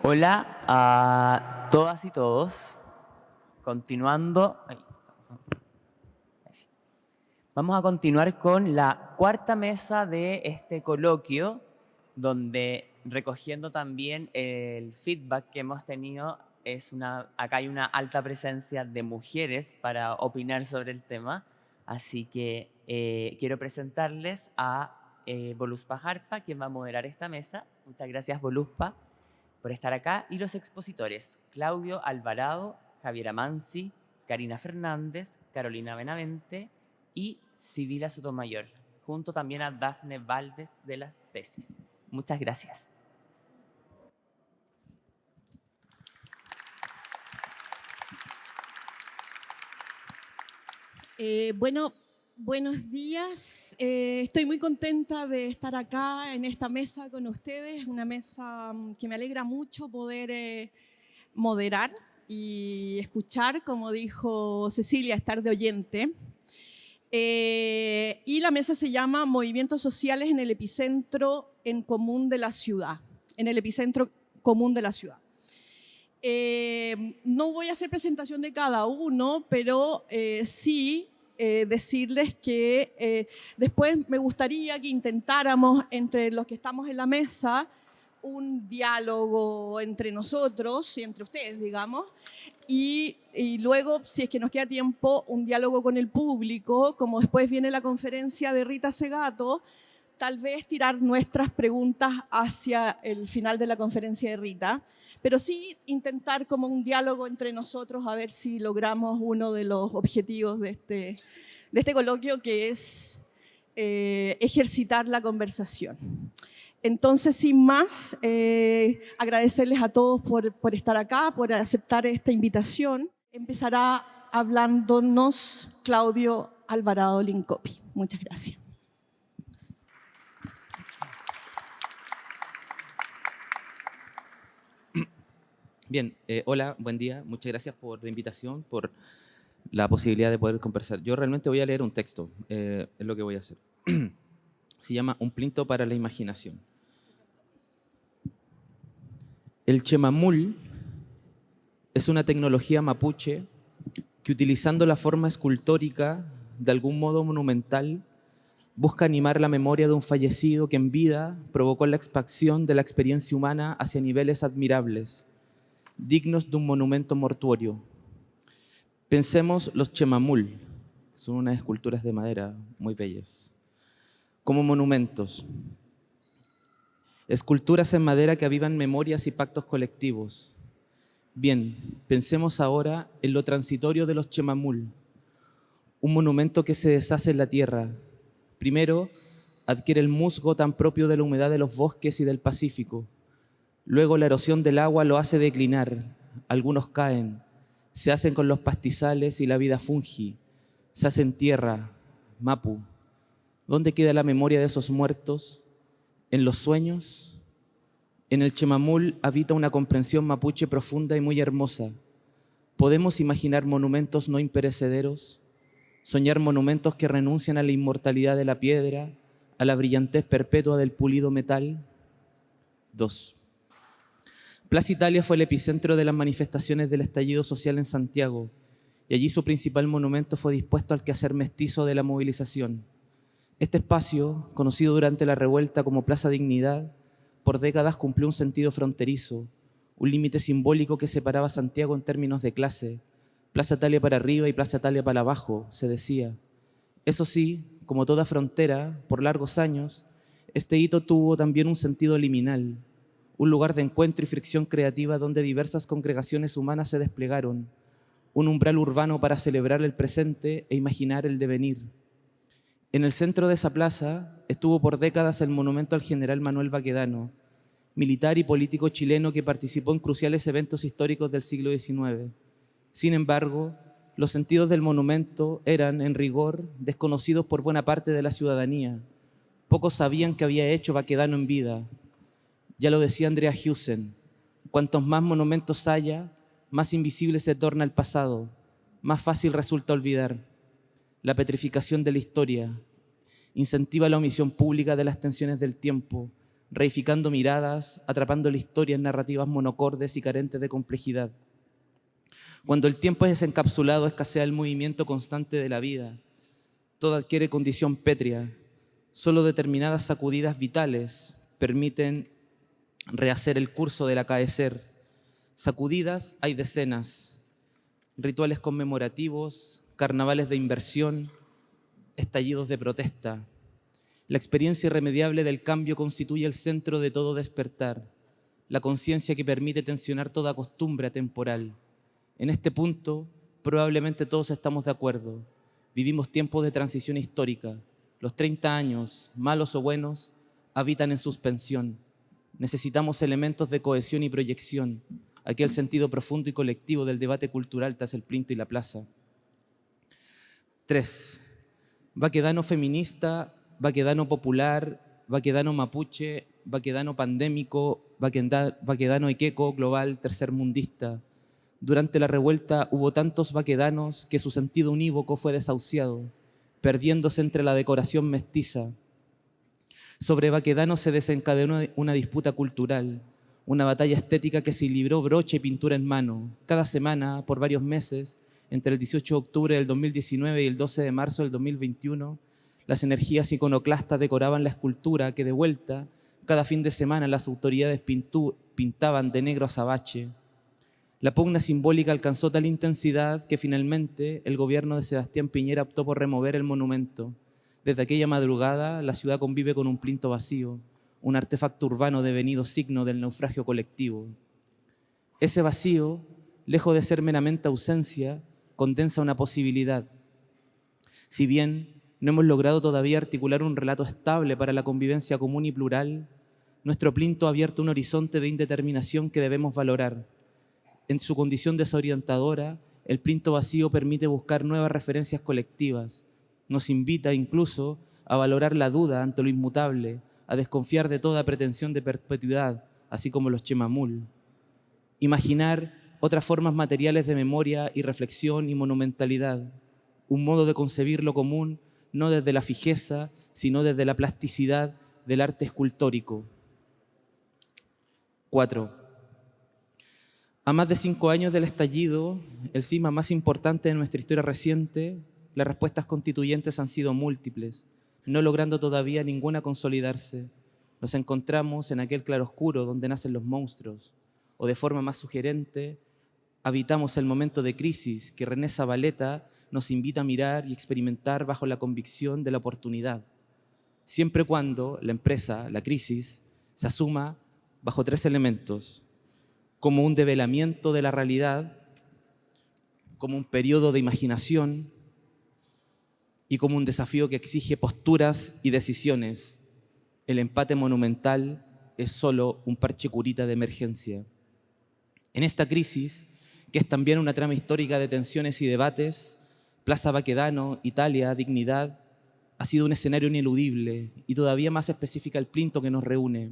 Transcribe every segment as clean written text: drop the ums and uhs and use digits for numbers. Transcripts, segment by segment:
Hola a todas y todos. Continuando. Vamos a continuar con la cuarta mesa de este coloquio, donde recogiendo también el feedback que hemos tenido, acá hay una alta presencia de mujeres para opinar sobre el tema. Así que quiero presentarles a Voluspa Jarpa, quien va a moderar esta mesa. Muchas gracias, Voluspa, por estar acá, y los expositores: Claudio Alvarado, Javiera Mansi, Karina Fernández, Carolina Benavente y Sibila Sotomayor, junto también a Dafne Valdes de las tesis. Muchas gracias. Buenos días. Estoy muy contenta de estar acá en esta mesa con ustedes, una mesa que me alegra mucho poder moderar y escuchar, como dijo Cecilia, estar de oyente. Y la mesa se llama Movimientos Sociales en el Epicentro Común de la Ciudad. En el Epicentro Común de la Ciudad. No voy a hacer presentación de cada uno, pero sí decirles que después me gustaría que intentáramos entre los que estamos en la mesa un diálogo entre nosotros y entre ustedes, digamos, y luego, si es que nos queda tiempo, un diálogo con el público, como después viene la conferencia de Rita Segato, tal vez tirar nuestras preguntas hacia el final de la conferencia de Rita, pero sí intentar como un diálogo entre nosotros a ver si logramos uno de los objetivos de este coloquio, que es ejercitar la conversación. Entonces, sin más, agradecerles a todos por estar acá, por aceptar esta invitación. Empezará hablándonos Claudio Alvarado Lincopi. Muchas gracias. Bien, hola, buen día. Muchas gracias por la invitación, por la posibilidad de poder conversar. Yo realmente voy a leer un texto, es lo que voy a hacer. Se llama Un plinto para la imaginación. El chemamul es una tecnología mapuche que, utilizando la forma escultórica de algún modo monumental, busca animar la memoria de un fallecido que en vida provocó la expansión de la experiencia humana hacia niveles admirables, dignos de un monumento mortuorio. Pensemos los chemamul, que son unas esculturas de madera muy bellas, como monumentos. Esculturas en madera que avivan memorias y pactos colectivos. Bien, pensemos ahora en lo transitorio de los chemamul, un monumento que se deshace en la tierra. Primero, adquiere el musgo tan propio de la humedad de los bosques y del Pacífico. Luego la erosión del agua lo hace declinar, algunos caen, se hacen con los pastizales y la vida fungi, se hacen tierra, mapu. ¿Dónde queda la memoria de esos muertos? ¿En los sueños? En el chemamul habita una comprensión mapuche profunda y muy hermosa. ¿Podemos imaginar monumentos no imperecederos? ¿Soñar monumentos que renuncian a la inmortalidad de la piedra, a la brillantez perpetua del pulido metal? 2. Plaza Italia fue el epicentro de las manifestaciones del estallido social en Santiago, y allí su principal monumento fue dispuesto al quehacer mestizo de la movilización. Este espacio, conocido durante la revuelta como Plaza Dignidad, por décadas cumplió un sentido fronterizo, un límite simbólico que separaba a Santiago en términos de clase. Plaza Italia para arriba y Plaza Italia para abajo, se decía. Eso sí, como toda frontera, por largos años, este hito tuvo también un sentido liminal, un lugar de encuentro y fricción creativa donde diversas congregaciones humanas se desplegaron, un umbral urbano para celebrar el presente e imaginar el devenir. En el centro de esa plaza estuvo por décadas el monumento al general Manuel Baquedano, militar y político chileno que participó en cruciales eventos históricos del siglo XIX. Sin embargo, los sentidos del monumento eran, en rigor, desconocidos por buena parte de la ciudadanía. Pocos sabían qué había hecho Baquedano en vida. Ya lo decía Andrea Hewson, cuantos más monumentos haya, más invisible se torna el pasado, más fácil resulta olvidar. La petrificación de la historia incentiva la omisión pública de las tensiones del tiempo, reificando miradas, atrapando la historia en narrativas monocordes y carentes de complejidad. Cuando el tiempo es encapsulado, escasea el movimiento constante de la vida. Todo adquiere condición pétrea. Solo determinadas sacudidas vitales permiten rehacer el curso del acaecer. Sacudidas hay decenas. Rituales conmemorativos, carnavales de inversión, estallidos de protesta. La experiencia irremediable del cambio constituye el centro de todo despertar, la conciencia que permite tensionar toda costumbre atemporal. En este punto, probablemente todos estamos de acuerdo. Vivimos tiempos de transición histórica. Los 30 años, malos o buenos, habitan en suspensión. Necesitamos elementos de cohesión y proyección, aquel sentido profundo y colectivo del debate cultural tras el plinto y la plaza. 3. Baquedano feminista, baquedano popular, baquedano mapuche, baquedano pandémico, baquedano equeco, global, tercermundista. Durante la revuelta hubo tantos baquedanos que su sentido unívoco fue desahuciado, perdiéndose entre la decoración mestiza. Sobre baquedano se desencadenó una disputa cultural, una batalla estética que se libró broche y pintura en mano. Cada semana, por varios meses, entre el 18 de octubre del 2019 y el 12 de marzo del 2021, las energías iconoclastas decoraban la escultura que, de vuelta, cada fin de semana las autoridades pintaban de negro azabache. La pugna simbólica alcanzó tal intensidad que finalmente el gobierno de Sebastián Piñera optó por remover el monumento. Desde aquella madrugada, la ciudad convive con un plinto vacío, un artefacto urbano devenido signo del naufragio colectivo. Ese vacío, lejos de ser meramente ausencia, condensa una posibilidad. Si bien no hemos logrado todavía articular un relato estable para la convivencia común y plural, nuestro plinto ha abierto un horizonte de indeterminación que debemos valorar. En su condición desorientadora, el plinto vacío permite buscar nuevas referencias colectivas. Nos invita incluso a valorar la duda ante lo inmutable, a desconfiar de toda pretensión de perpetuidad, así como los chemamul. Imaginar otras formas materiales de memoria y reflexión y monumentalidad, un modo de concebir lo común no desde la fijeza, sino desde la plasticidad del arte escultórico. 4. A más de 5 años del estallido, el sisma más importante de nuestra historia reciente, las respuestas constituyentes han sido múltiples, no logrando todavía ninguna consolidarse. Nos encontramos en aquel claroscuro donde nacen los monstruos, o de forma más sugerente, habitamos el momento de crisis que René Zabaleta nos invita a mirar y experimentar bajo la convicción de la oportunidad, siempre cuando la empresa, la crisis, se asuma bajo 3 elementos: como un develamiento de la realidad, como un periodo de imaginación y como un desafío que exige posturas y decisiones. El empate monumental es solo un parche curita de emergencia. En esta crisis, que es también una trama histórica de tensiones y debates, Plaza Baquedano, Italia, Dignidad, ha sido un escenario ineludible y todavía más específica el plinto que nos reúne.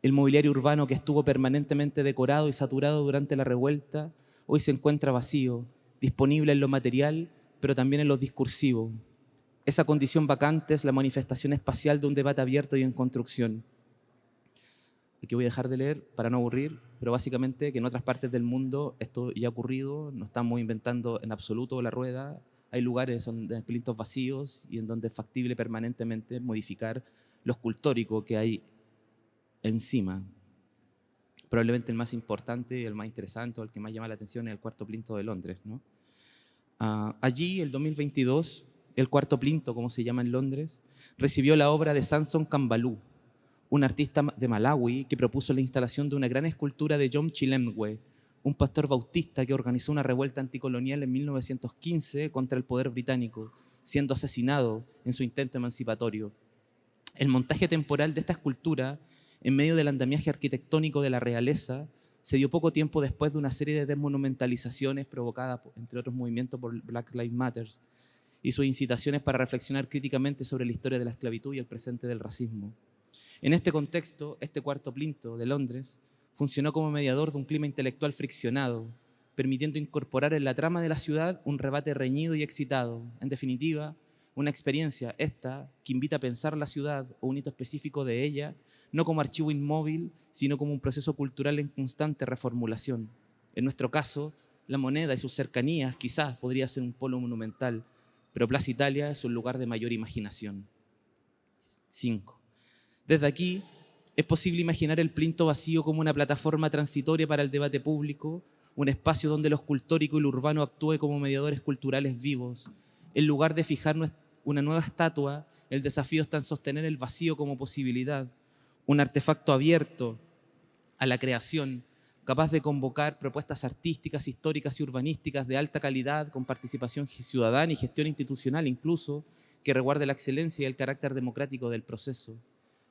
El mobiliario urbano que estuvo permanentemente decorado y saturado durante la revuelta, hoy se encuentra vacío, disponible en lo material, pero también en lo discursivo. Esa condición vacante es la manifestación espacial de un debate abierto y en construcción. Aquí voy a dejar de leer para no aburrir, pero básicamente que en otras partes del mundo esto ya ha ocurrido, no estamos inventando en absoluto la rueda. Hay lugares donde hay plintos vacíos y en donde es factible permanentemente modificar lo escultórico que hay encima. Probablemente el más importante, el más interesante o el que más llama la atención es el cuarto plinto de Londres, ¿no? Allí, el 2022, el cuarto plinto, como se llama en Londres, recibió la obra de Samson Kambalu, un artista de Malawi que propuso la instalación de una gran escultura de John Chilemwe, un pastor bautista que organizó una revuelta anticolonial en 1915 contra el poder británico, siendo asesinado en su intento emancipatorio. El montaje temporal de esta escultura, en medio del andamiaje arquitectónico de la realeza, se dio poco tiempo después de una serie de desmonumentalizaciones provocadas, entre otros movimientos, por Black Lives Matter y sus incitaciones para reflexionar críticamente sobre la historia de la esclavitud y el presente del racismo. En este contexto, este cuarto plinto de Londres funcionó como mediador de un clima intelectual friccionado, permitiendo incorporar en la trama de la ciudad un rebate reñido y excitado. En definitiva, Una experiencia, esta, que invita a pensar la ciudad o un hito específico de ella, no como archivo inmóvil, sino como un proceso cultural en constante reformulación. En nuestro caso, la moneda y sus cercanías quizás podría ser un polo monumental, pero Plaza Italia es un lugar de mayor imaginación. 5. Desde aquí, es posible imaginar el Plinto vacío como una plataforma transitoria para el debate público, un espacio donde lo escultórico y lo urbano actúe como mediadores culturales vivos. En lugar de fijar una nueva estatua, el desafío está en sostener el vacío como posibilidad, un artefacto abierto a la creación, capaz de convocar propuestas artísticas, históricas y urbanísticas de alta calidad, con participación ciudadana y gestión institucional incluso, que resguarde la excelencia y el carácter democrático del proceso.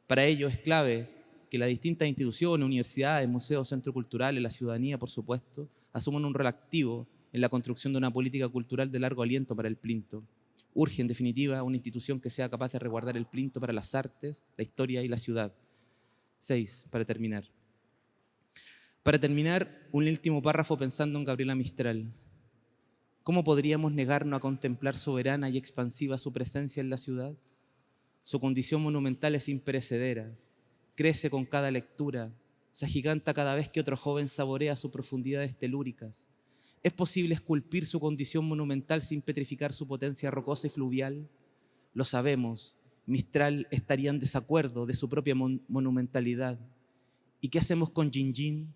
Para ello es clave que las distintas instituciones, universidades, museos, centros culturales, la ciudadanía, por supuesto, asuman un rol activo en la construcción de una política cultural de largo aliento para el Plinto. Urge, en definitiva, una institución que sea capaz de resguardar el Plinto para las artes, la historia y la ciudad. 6. Para terminar, un último párrafo pensando en Gabriela Mistral. ¿Cómo podríamos negarnos a contemplar soberana y expansiva su presencia en la ciudad? Su condición monumental es imperecedera, crece con cada lectura, se agiganta cada vez que otro joven saborea sus profundidades telúricas. ¿Es posible esculpir su condición monumental sin petrificar su potencia rocosa y fluvial? Lo sabemos, Mistral estaría en desacuerdo de su propia monumentalidad. ¿Y qué hacemos con Gingin?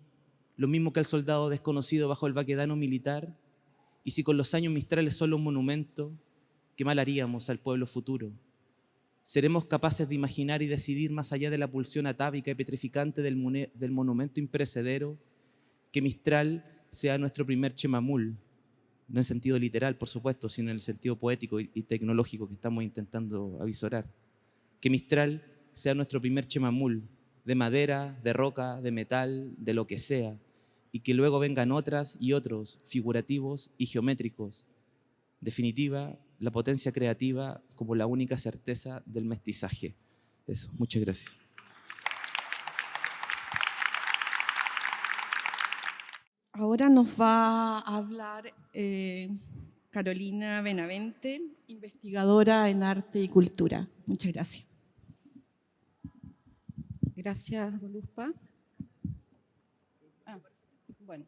Lo mismo que el soldado desconocido bajo el baquedano militar. Y si con los años Mistral es solo un monumento, ¿qué mal haríamos al pueblo futuro? ¿Seremos capaces de imaginar y decidir más allá de la pulsión atávica y petrificante del monumento imperecedero? Que Mistral sea nuestro primer Chemamul, no en sentido literal, por supuesto, sino en el sentido poético y tecnológico que estamos intentando avisorar. Que Mistral sea nuestro primer Chemamul, de madera, de roca, de metal, de lo que sea, y que luego vengan otras y otros, figurativos y geométricos. Definitiva, la potencia creativa como la única certeza del mestizaje. Eso, muchas gracias. Ahora nos va a hablar Carolina Benavente, investigadora en arte y cultura. Muchas gracias. Gracias, Voluspa. Bueno,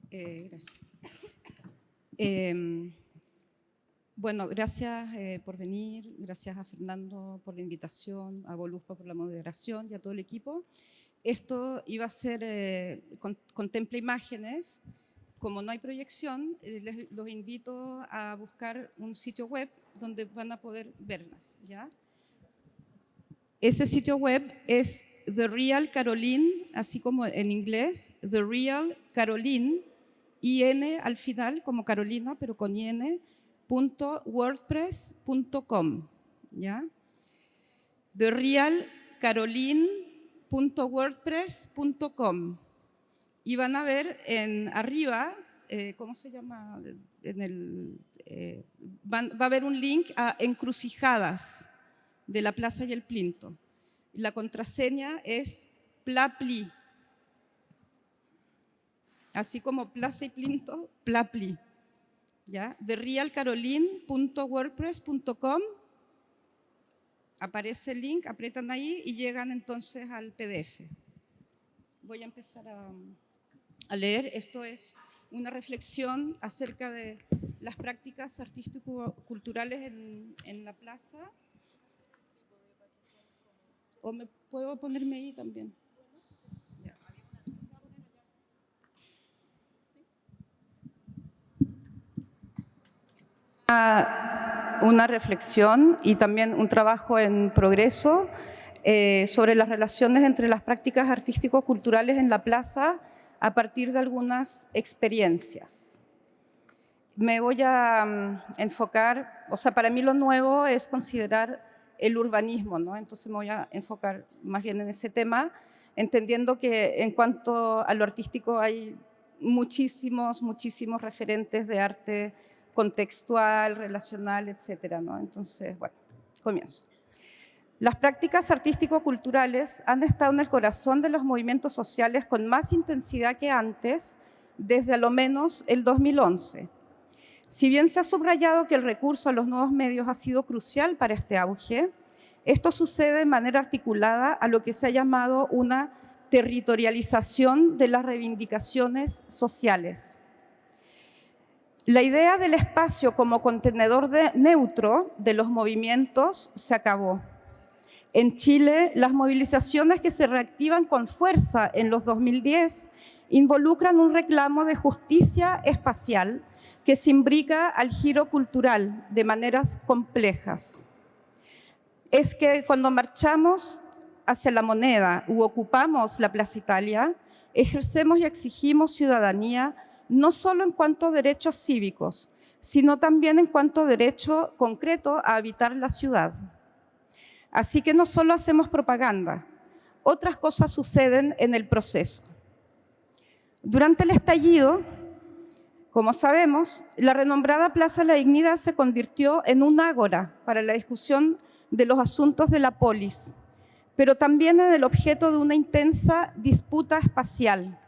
gracias. Bueno, gracias por venir, gracias a Fernando por la invitación, a Voluspa por la moderación y a todo el equipo. Esto iba a ser, contempla imágenes, como no hay proyección, los invito a buscar un sitio web donde van a poder verlas, ¿ya? Ese sitio web es The Real Caroline, así como en inglés, The Real Caroline, IN al final, como Carolina, pero con IN, .wordpress.com, ¿ya? The Real Caroline.wordpress.com. Y van a ver arriba, ¿cómo se llama? Va a haber un link a encrucijadas de la Plaza y el Plinto. La contraseña es PLAPLI. Así como Plaza y Plinto, PLAPLI. ¿Ya? TheRealCaroline.wordpress.com. Aparece el link, aprietan ahí y llegan entonces al PDF. Voy a empezar a leer. Esto es una reflexión acerca de las prácticas artístico-culturales en la plaza. ¿O me puedo ponerme ahí también? Una reflexión y también un trabajo en progreso sobre las relaciones entre las prácticas artístico-culturales en la plaza a partir de algunas experiencias. Me voy a enfocar, o sea, para mí lo nuevo es considerar el urbanismo, ¿no? Entonces me voy a enfocar más bien en ese tema, entendiendo que en cuanto a lo artístico hay muchísimos referentes de arte contextual, relacional, etcétera, ¿no? Entonces, bueno, comienzo. Las prácticas artístico-culturales han estado en el corazón de los movimientos sociales con más intensidad que antes, desde a lo menos el 2011. Si bien se ha subrayado que el recurso a los nuevos medios ha sido crucial para este auge, esto sucede de manera articulada a lo que se ha llamado una territorialización de las reivindicaciones sociales. La idea del espacio como contenedor neutro de los movimientos se acabó. En Chile, las movilizaciones que se reactivan con fuerza en los 2010 involucran un reclamo de justicia espacial que se imbrica al giro cultural de maneras complejas. Es que cuando marchamos hacia la Moneda u ocupamos la Plaza Italia, ejercemos y exigimos ciudadanía no solo en cuanto a derechos cívicos, sino también en cuanto a derecho concreto a habitar la ciudad. Así que no solo hacemos propaganda, otras cosas suceden en el proceso. Durante el estallido, como sabemos, la renombrada Plaza La Dignidad se convirtió en un ágora para la discusión de los asuntos de la polis, pero también en el objeto de una intensa disputa espacial.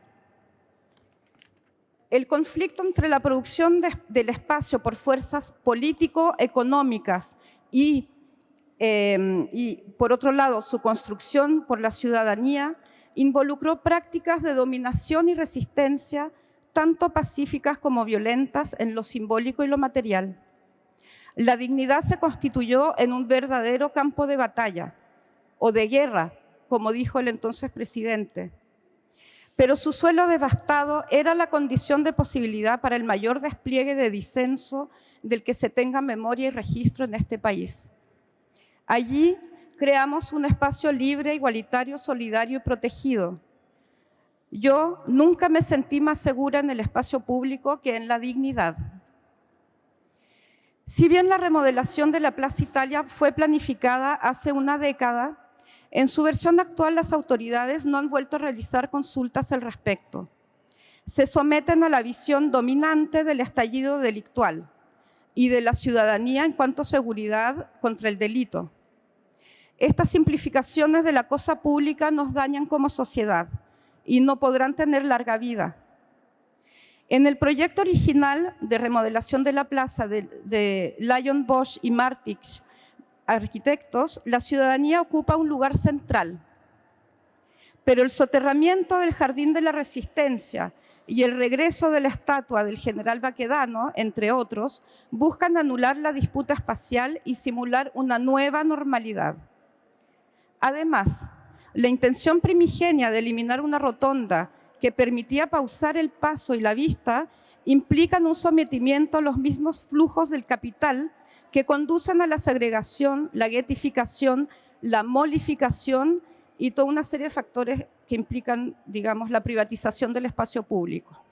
El conflicto entre la producción del espacio por fuerzas político-económicas y, por otro lado, su construcción por la ciudadanía involucró prácticas de dominación y resistencia tanto pacíficas como violentas en lo simbólico y lo material. La dignidad se constituyó en un verdadero campo de batalla o de guerra, como dijo el entonces presidente. Pero su suelo devastado era la condición de posibilidad para el mayor despliegue de disenso del que se tenga memoria y registro en este país. Allí creamos un espacio libre, igualitario, solidario y protegido. Yo nunca me sentí más segura en el espacio público que en la dignidad. Si bien la remodelación de la Plaza Italia fue planificada hace una década, en su versión actual las autoridades no han vuelto a realizar consultas al respecto. Se someten a la visión dominante del estallido delictual y de la ciudadanía en cuanto a seguridad contra el delito. Estas simplificaciones de la cosa pública nos dañan como sociedad y no podrán tener larga vida. En el proyecto original de remodelación de la plaza de Lion Bosch y Martix Arquitectos, la ciudadanía ocupa un lugar central. Pero el soterramiento del Jardín de la Resistencia y el regreso de la estatua del general Baquedano, entre otros, buscan anular la disputa espacial y simular una nueva normalidad. Además, la intención primigenia de eliminar una rotonda que permitía pausar el paso y la vista implican un sometimiento a los mismos flujos del capital que conducen a la segregación, la guetificación, la molificación y toda una serie de factores que implican, digamos, la privatización del espacio público.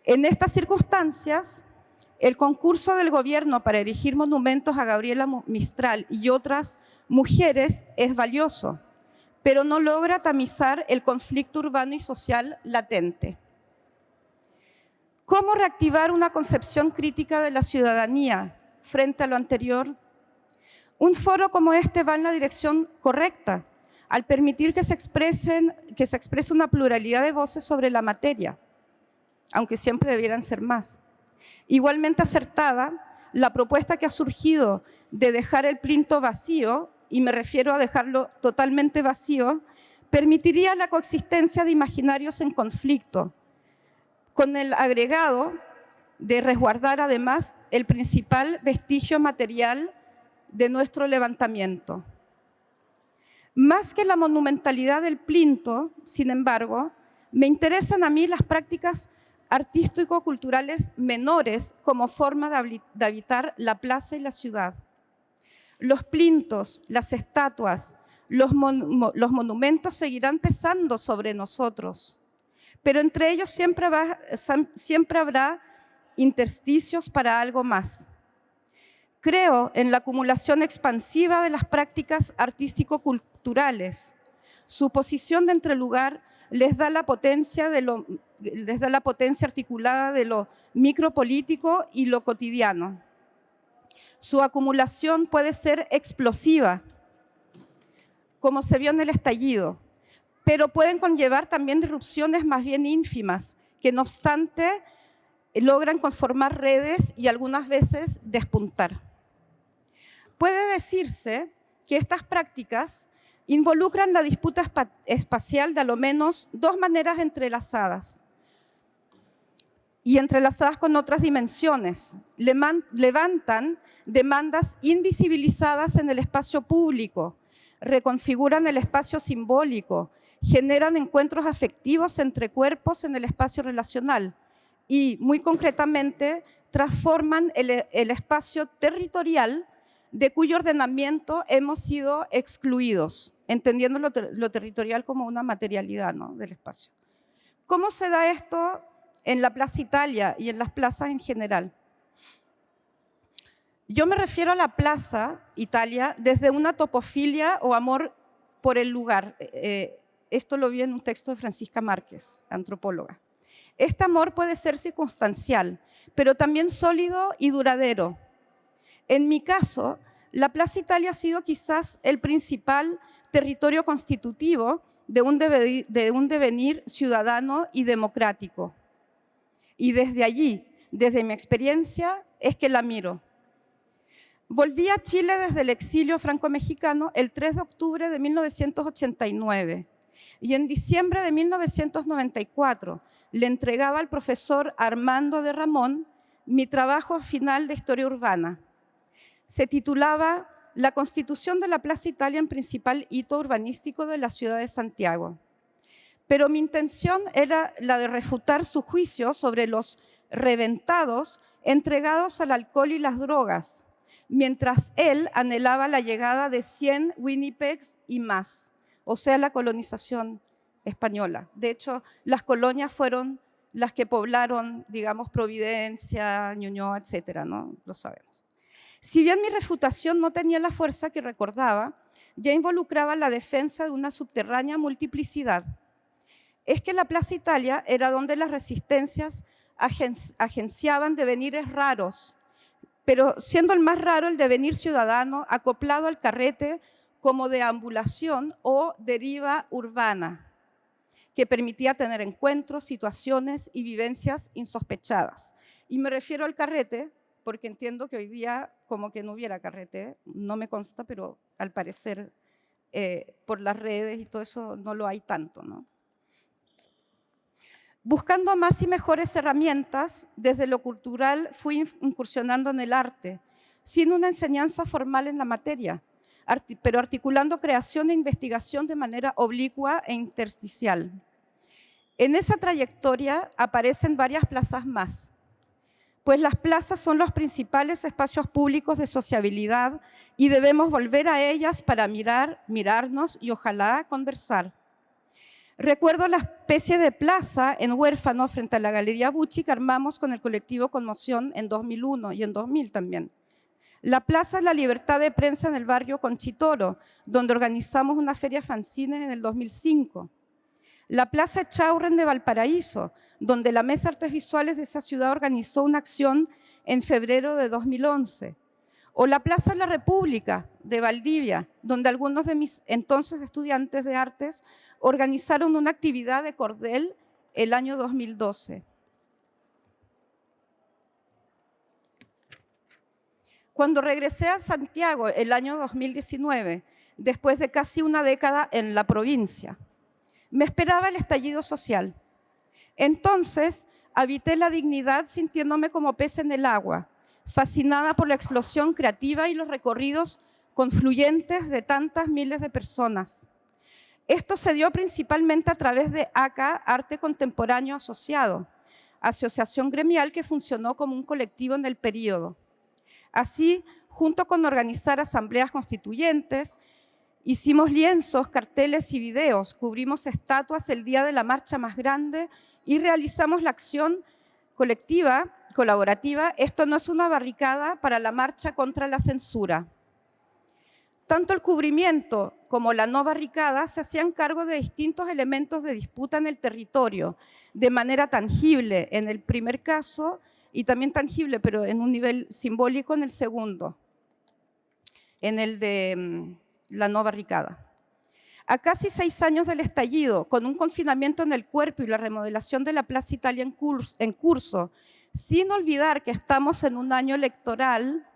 En estas circunstancias, el concurso del gobierno para erigir monumentos a Gabriela Mistral y otras mujeres es valioso, pero no logra tamizar el conflicto urbano y social latente. ¿Cómo reactivar una concepción crítica de la ciudadanía frente a lo anterior? Un foro como este va en la dirección correcta, al permitir que se exprese una pluralidad de voces sobre la materia, aunque siempre debieran ser más. Igualmente acertada, la propuesta que ha surgido de dejar el plinto vacío, y me refiero a dejarlo totalmente vacío, permitiría la coexistencia de imaginarios en conflicto, con el agregado de resguardar además el principal vestigio material de nuestro levantamiento. Más que la monumentalidad del plinto, sin embargo, me interesan a mí las prácticas artístico-culturales menores como forma de habitar la plaza y la ciudad. Los plintos, las estatuas, los monumentos seguirán pesando sobre nosotros, pero entre ellos siempre habrá intersticios para algo más. Creo en la acumulación expansiva de las prácticas artístico-culturales. Su posición de entrelugar les da la potencia articulada de lo micropolítico y lo cotidiano. Su acumulación puede ser explosiva, como se vio en el estallido, pero pueden conllevar también disrupciones más bien ínfimas, que no obstante logran conformar redes y algunas veces despuntar. Puede decirse que estas prácticas involucran la disputa espacial de a lo menos dos maneras entrelazadas y entrelazadas con otras dimensiones. Levantan demandas invisibilizadas en el espacio público, reconfiguran el espacio simbólico, generan encuentros afectivos entre cuerpos en el espacio relacional y, muy concretamente, transforman el espacio territorial de cuyo ordenamiento hemos sido excluidos, entendiendo lo territorial como una materialidad, ¿no?, del espacio. ¿Cómo se da esto en la Plaza Italia y en las plazas en general? Yo me refiero a la Plaza Italia desde una topofilia o amor por el lugar. Esto lo vi en un texto de Francisca Márquez, antropóloga. Este amor puede ser circunstancial, pero también sólido y duradero. En mi caso, la Plaza Italia ha sido quizás el principal territorio constitutivo de un devenir ciudadano y democrático. Y desde allí, desde mi experiencia, es que la miro. Volví a Chile desde el exilio franco-mexicano el 3 de octubre de 1989 y en diciembre de 1994 le entregaba al profesor Armando de Ramón mi trabajo final de historia urbana. Se titulaba La Constitución de la Plaza Italia en principal hito urbanístico de la ciudad de Santiago. Pero mi intención era la de refutar su juicio sobre los reventados entregados al alcohol y las drogas, mientras él anhelaba la llegada de 100 Winnipegs y más, o sea, la colonización española. De hecho, las colonias fueron las que poblaron, digamos, Providencia, Ñuñoa, etcétera, ¿no? Lo sabemos. Si bien mi refutación no tenía la fuerza que recordaba, ya involucraba la defensa de una subterránea multiplicidad. Es que la Plaza Italia era donde las resistencias agenciaban devenires raros, pero siendo el más raro el devenir ciudadano acoplado al carrete como deambulación o deriva urbana, que permitía tener encuentros, situaciones y vivencias insospechadas. Y me refiero al carrete porque entiendo que hoy día como que no hubiera carrete, no me consta, pero al parecer por las redes y todo eso no lo hay tanto, ¿no? Buscando más y mejores herramientas, desde lo cultural fui incursionando en el arte, sin una enseñanza formal en la materia, pero articulando creación e investigación de manera oblicua e intersticial. En esa trayectoria aparecen varias plazas más, pues las plazas son los principales espacios públicos de sociabilidad y debemos volver a ellas para mirarnos y ojalá conversar. Recuerdo la especie de plaza en Huérfano frente a la Galería Bucci que armamos con el colectivo Conmoción en 2001 y en 2000 también. La Plaza de la Libertad de Prensa en el barrio Conchitoro, donde organizamos una feria fanzines en el 2005. La Plaza Echaurren de Valparaíso, donde la Mesa Artes Visuales de esa ciudad organizó una acción en febrero de 2011. O la Plaza de la República de Valdivia, donde algunos de mis entonces estudiantes de artes organizaron una actividad de cordel el año 2012. Cuando regresé a Santiago el año 2019, después de casi una década en la provincia, me esperaba el estallido social. Entonces, habité la dignidad sintiéndome como pez en el agua, fascinada por la explosión creativa y los recorridos confluyentes de tantas miles de personas. Esto se dio principalmente a través de ACA, Arte Contemporáneo Asociado, asociación gremial que funcionó como un colectivo en el período. Así, junto con organizar asambleas constituyentes, hicimos lienzos, carteles y videos, cubrimos estatuas el día de la marcha más grande y realizamos la acción colectiva, colaborativa. Esto no es una barricada para la marcha contra la censura. Tanto el cubrimiento como la no barricada se hacían cargo de distintos elementos de disputa en el territorio, de manera tangible en el primer caso y también tangible, pero en un nivel simbólico en el segundo, en el de la no barricada. A casi 6 años del estallido, con un confinamiento en el cuerpo y la remodelación de la Plaza Italia en curso, Sin olvidar que estamos en un año electoral,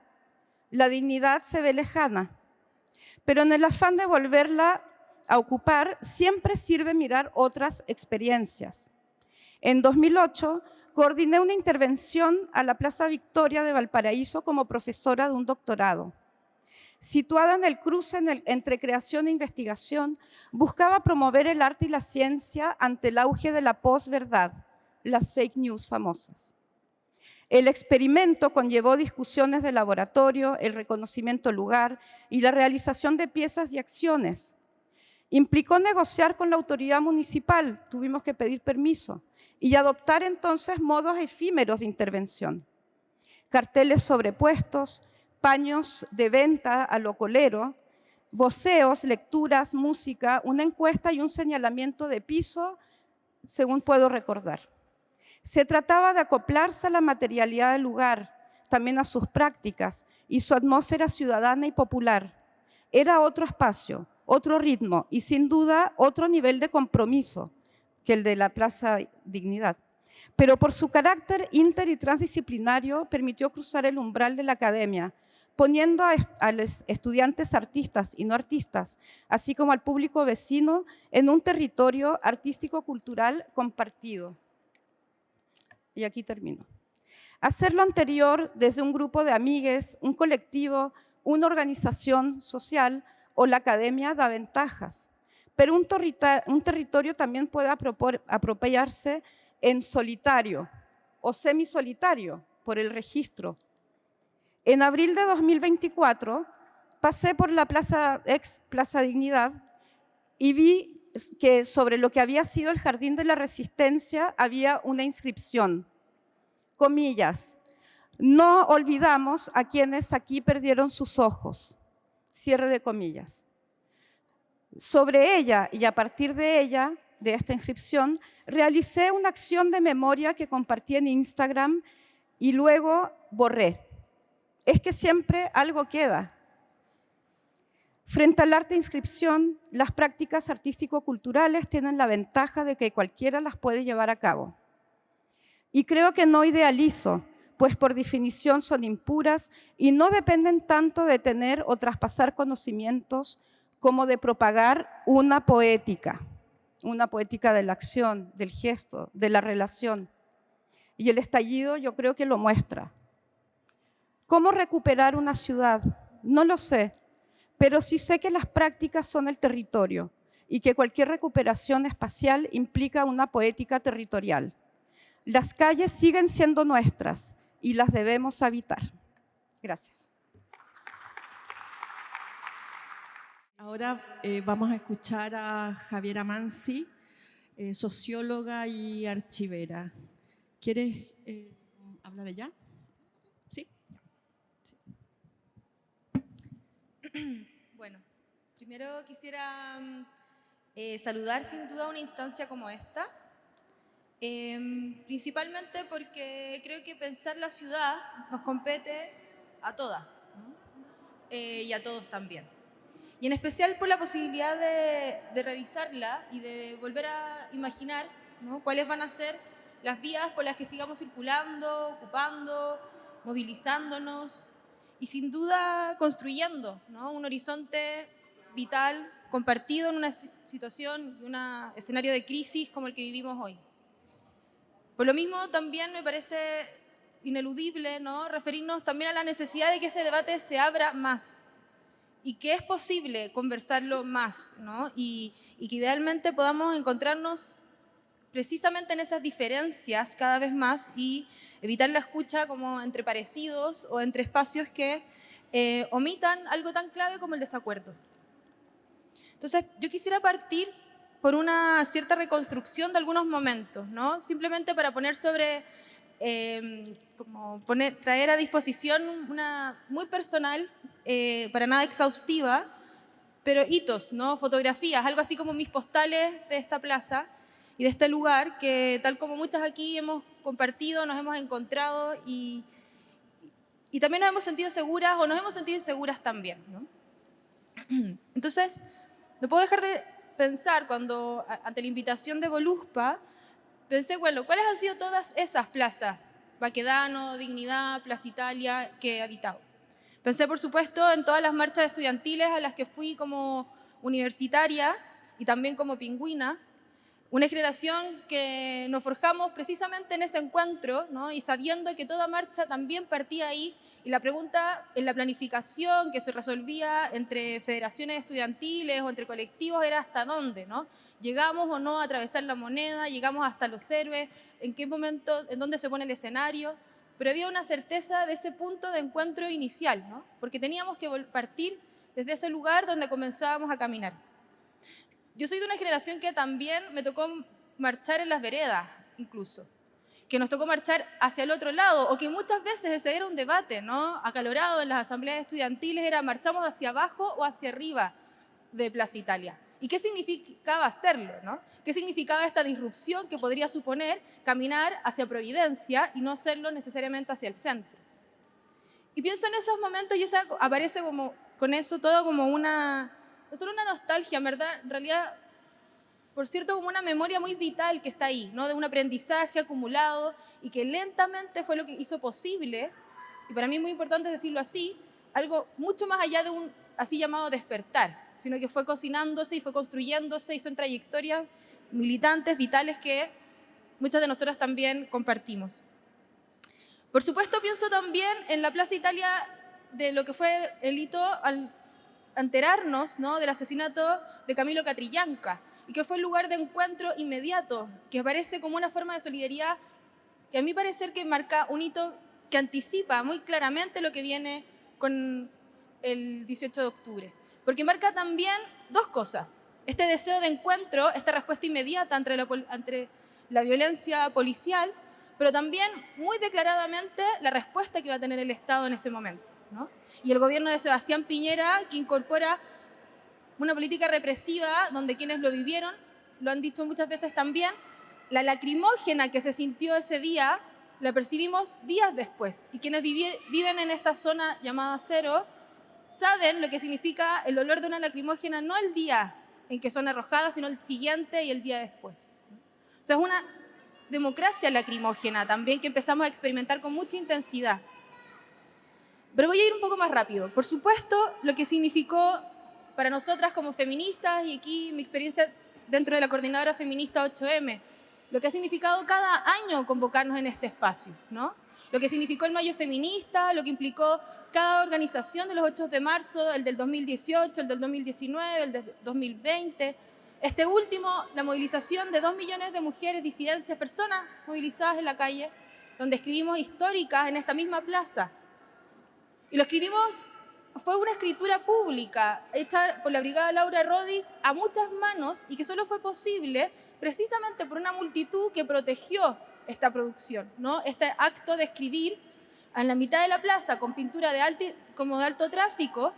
la dignidad se ve lejana, pero en el afán de volverla a ocupar, siempre sirve mirar otras experiencias. En 2008, coordiné una intervención a la Plaza Victoria de Valparaíso como profesora de un doctorado. Situada en el cruce entre creación e investigación, buscaba promover el arte y la ciencia ante el auge de la posverdad, las fake news famosas. El experimento conllevó discusiones de laboratorio, el reconocimiento lugar y la realización de piezas y acciones. Implicó negociar con la autoridad municipal, tuvimos que pedir permiso, y adoptar entonces modos efímeros de intervención. Carteles sobrepuestos, paños de venta a lo colero, voceos, lecturas, música, una encuesta y un señalamiento de piso, según puedo recordar. Se trataba de acoplarse a la materialidad del lugar, también a sus prácticas y su atmósfera ciudadana y popular. Era otro espacio, otro ritmo y sin duda otro nivel de compromiso que el de la Plaza Dignidad. Pero por su carácter inter y transdisciplinario permitió cruzar el umbral de la academia, poniendo a los estudiantes artistas y no artistas, así como al público vecino, en un territorio artístico-cultural compartido. Y aquí termino. Hacer lo anterior desde un grupo de amigues, un colectivo, una organización social o la academia da ventajas, pero un territorio también puede apropiarse en solitario o semisolitario por el registro. En abril de 2024 pasé por la ex Plaza Dignidad y vi que sobre lo que había sido el Jardín de la Resistencia había una inscripción, comillas, no olvidamos a quienes aquí perdieron sus ojos, cierre de comillas. Sobre ella y a partir de ella, de esta inscripción, realicé una acción de memoria que compartí en Instagram y luego borré. Es que siempre algo queda. Frente al arte de inscripción, las prácticas artístico-culturales tienen la ventaja de que cualquiera las puede llevar a cabo. Y creo que no idealizo, pues por definición son impuras y no dependen tanto de tener o traspasar conocimientos como de propagar una poética de la acción, del gesto, de la relación. Y el estallido yo creo que lo muestra. ¿Cómo recuperar una ciudad? No lo sé, pero sí sé que las prácticas son el territorio y que cualquier recuperación espacial implica una poética territorial. Las calles siguen siendo nuestras y las debemos habitar. Gracias. Ahora vamos a escuchar a Javiera Mansi, socióloga y archivera. ¿Quieres hablar allá? ¿Sí? Sí. Bueno, primero quisiera saludar sin duda una instancia como esta, principalmente porque creo que pensar la ciudad nos compete a todas, ¿no? Y a todos también. Y en especial por la posibilidad de revisarla y de volver a imaginar, ¿no?, cuáles van a ser las vías por las que sigamos circulando, ocupando, movilizándonos y sin duda construyendo, ¿no?, un horizonte vital, compartido en una situación, un escenario de crisis como el que vivimos hoy. Por lo mismo también me parece ineludible, ¿no?, referirnos también a la necesidad de que ese debate se abra más y que es posible conversarlo más, ¿no?, y que idealmente podamos encontrarnos precisamente en esas diferencias cada vez más y evitar la escucha como entre parecidos o entre espacios que omitan algo tan clave como el desacuerdo. Entonces, yo quisiera partir por una cierta reconstrucción de algunos momentos, ¿no?, simplemente para poner sobre, traer a disposición una muy personal, para nada exhaustiva, pero hitos, ¿no?, fotografías, algo así como mis postales de esta plaza y de este lugar que, tal como muchas aquí hemos compartido, nos hemos encontrado y también nos hemos sentido seguras o nos hemos sentido inseguras también, ¿no? Entonces, no puedo dejar de pensar ante la invitación de Voluspa, pensé, bueno, ¿cuáles han sido todas esas plazas Baquedano, Dignidad, Plaza Italia que he habitado. Pensé, por supuesto, en todas las marchas estudiantiles a las que fui como universitaria y también como pingüina, una generación que nos forjamos precisamente en ese encuentro, ¿no? Y sabiendo que toda marcha también partía ahí, y la pregunta en la planificación que se resolvía entre federaciones estudiantiles o entre colectivos era hasta dónde, ¿no? ¿Llegamos o no a atravesar la moneda? ¿Llegamos hasta los héroes? ¿En qué momento, en dónde se pone el escenario? Pero había una certeza de ese punto de encuentro inicial, ¿no? Porque teníamos que partir desde ese lugar donde comenzábamos a caminar. Yo soy de una generación que también me tocó marchar en las veredas, incluso, que nos tocó marchar hacia el otro lado, o que muchas veces ese era un debate, ¿no? Acalorado en las asambleas estudiantiles, era marchamos hacia abajo o hacia arriba de Plaza Italia. ¿Y qué significaba hacerlo, no? ¿Qué significaba esta disrupción que podría suponer caminar hacia Providencia y no hacerlo necesariamente hacia el centro? Y pienso en esos momentos y aparece como, con eso todo como una, no solo una nostalgia, en verdad, en realidad, por cierto, como una memoria muy vital que está ahí, ¿no? De un aprendizaje acumulado y que lentamente fue lo que hizo posible, y para mí es muy importante decirlo así, algo mucho más allá de un así llamado despertar, sino que fue cocinándose y fue construyéndose y son trayectorias militantes, vitales que muchas de nosotras también compartimos. Por supuesto, pienso también en la Plaza Italia de lo que fue el hito al enterarnos, ¿no? Del asesinato de Camilo Catrillanca, y que fue el lugar de encuentro inmediato, que parece como una forma de solidaridad que a mí parecer que marca un hito que anticipa muy claramente lo que viene con el 18 de octubre. Porque marca también dos cosas. Este deseo de encuentro, esta respuesta inmediata entre la violencia policial, pero también muy declaradamente la respuesta que va a tener el Estado en ese momento, ¿no? Y el gobierno de Sebastián Piñera, que incorpora una política represiva donde quienes lo vivieron, lo han dicho muchas veces también, la lacrimógena que se sintió ese día la percibimos días después. Y quienes viven en esta zona llamada cero saben lo que significa el olor de una lacrimógena no el día en que son arrojadas, sino el siguiente y el día después. O sea, es una democracia lacrimógena también que empezamos a experimentar con mucha intensidad. Pero voy a ir un poco más rápido. Por supuesto, lo que significó para nosotras como feministas, y aquí mi experiencia dentro de la coordinadora feminista 8M, lo que ha significado cada año convocarnos en este espacio, ¿no? Lo que significó el Mayo Feminista, lo que implicó cada organización de los 8 de marzo, el del 2018, el del 2019, el del 2020. Este último, la movilización de 2 millones de mujeres, disidencias, personas movilizadas en la calle, donde escribimos históricas en esta misma plaza. Y lo escribimos, fue una escritura pública hecha por la Brigada Laura Rodríguez a muchas manos y que solo fue posible precisamente por una multitud que protegió esta producción, ¿no? Este acto de escribir en la mitad de la plaza con pintura de alto tráfico,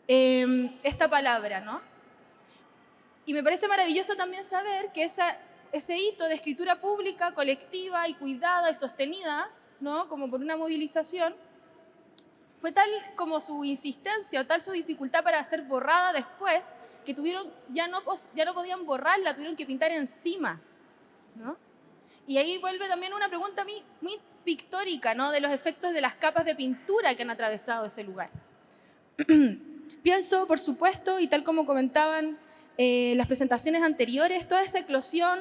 esta palabra, ¿no? Y me parece maravilloso también saber que ese hito de escritura pública, colectiva y cuidada y sostenida, ¿no? Como por una movilización, fue tal como su insistencia o tal su dificultad para ser borrada después, que ya no podían borrarla, tuvieron que pintar encima, ¿no? Y ahí vuelve también una pregunta muy pictórica, ¿no? De los efectos de las capas de pintura que han atravesado ese lugar. Pienso, por supuesto, y tal como comentaban las presentaciones anteriores, toda esa eclosión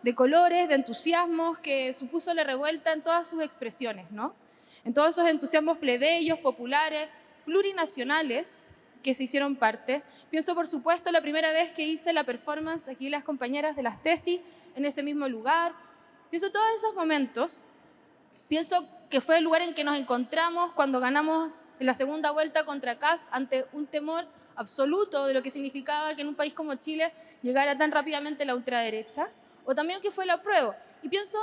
de colores, de entusiasmos que supuso la revuelta en todas sus expresiones, ¿no? En todos esos entusiasmos plebeyos, populares, plurinacionales que se hicieron parte. Pienso, por supuesto, la primera vez que hice la performance, aquí las compañeras de las tesis, en ese mismo lugar. Pienso todos esos momentos. Pienso que fue el lugar en que nos encontramos cuando ganamos en la segunda vuelta contra Kast ante un temor absoluto de lo que significaba que en un país como Chile llegara tan rápidamente la ultraderecha, o también que fue la prueba. Y pienso,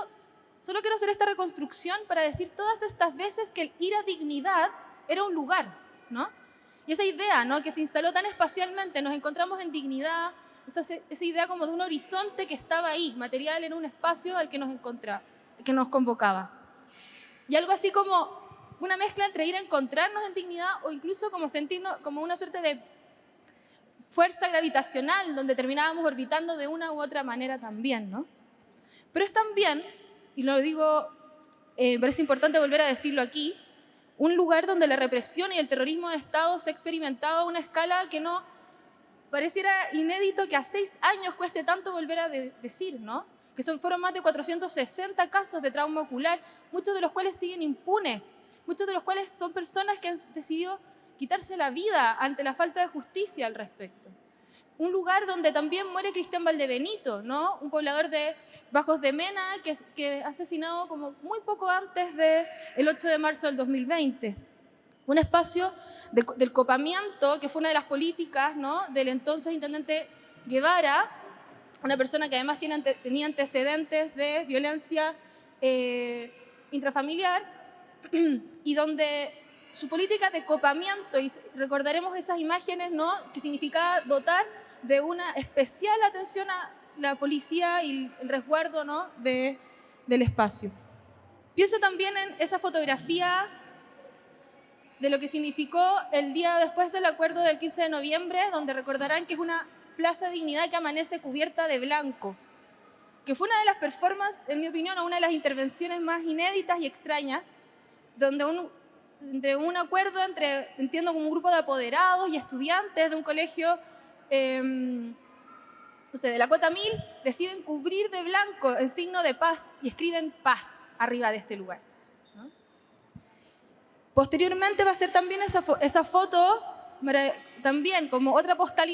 solo quiero hacer esta reconstrucción para decir todas estas veces que el ir a Dignidad era un lugar, ¿no? Y esa idea, ¿no? Que se instaló tan espacialmente, nos encontramos en Dignidad, esa idea como de un horizonte que estaba ahí, material en un espacio al que nos convocaba. Y algo así como una mezcla entre ir a encontrarnos en Dignidad o incluso como sentirnos como una suerte de fuerza gravitacional donde terminábamos orbitando de una u otra manera también, ¿no? Pero es también, y lo digo me parece importante volver a decirlo aquí, un lugar donde la represión y el terrorismo de Estado se ha experimentado a una escala que no pareciera inédito que a 6 años cueste tanto volver a decir, ¿no? Que fueron más de 460 casos de trauma ocular, muchos de los cuales siguen impunes, muchos de los cuales son personas que han decidido quitarse la vida ante la falta de justicia al respecto. Un lugar donde también muere Cristian Valdebenito, ¿no? Un poblador de Bajos de Mena que asesinado como muy poco antes del 8 de marzo del 2020. Un espacio del copamiento, que fue una de las políticas, ¿no?, del entonces intendente Guevara, una persona que además tenía antecedentes de violencia intrafamiliar, y donde su política de copamiento, y recordaremos esas imágenes, ¿no?, que significaba dotar de una especial atención a la policía y el resguardo, ¿no?, del espacio. Pienso también en esa fotografía de lo que significó el día después del acuerdo del 15 de noviembre, donde recordarán que es una Plaza Dignidad que amanece cubierta de blanco, que fue una de las performances, en mi opinión, o una de las intervenciones más inéditas y extrañas, donde un acuerdo entiendo, como un grupo de apoderados y estudiantes de un colegio, no sé, de la Cota 1000, deciden cubrir de blanco en signo de paz y escriben paz arriba de este lugar, ¿no? Posteriormente va a ser también esa foto, también como otra postal